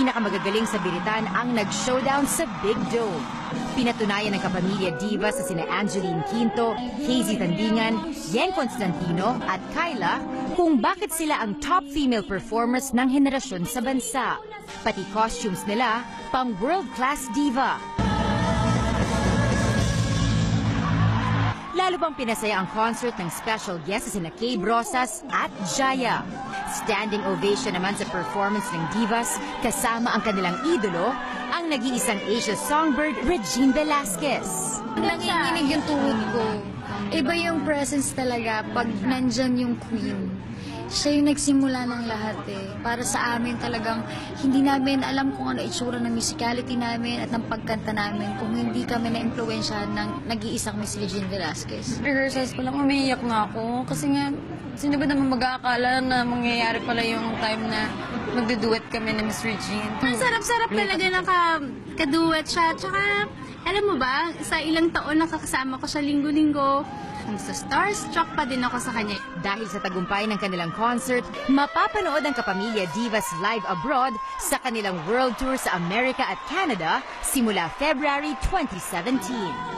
pinakamagagaling sa biritan ang nag-showdown sa Big Dome. Pinatunayan ng kapamilya divas sa sina Angeline Quinto, Hazy Tandingan, Yen Constantino at Kyla kung bakit sila ang top female performers ng henerasyon sa bansa. Pati costumes nila, pang world-class diva. Lalo pang pinasaya ang concert ng special guests sina Kay Brosas at Jaya. Standing ovation naman sa performance ng divas kasama ang kanilang idolo, ang nag-iisang Asia songbird Regine Velasquez. Nanginginig yung tuhod ko. Iba yung presence talaga pag nandyan yung queen. Siya yung nagsimula ng lahat eh. Para sa amin talagang hindi namin alam kung ano itsura ng musicality namin at ng pagkanta namin kung hindi kami na-impluensyahan ng nag-iisang Miss Regine Velasquez. Rehearsals pa lang, umiiyak na ako. Kasi nga, sino ba naman mag-aakala na mangyayari pala yung time na magduduet kami ni Miss Regine? Ang sarap-sarap talaga nakaduet siya. Tsaka, alam mo ba, sa ilang taon nakakasama ko siya linggo-linggo. So starstruck pa din ako sa kanya. Dahil sa tagumpay ng kanilang concert, mapapanood ang kapamilya divas live abroad sa kanilang world tour sa Amerika at Canada simula February 2017.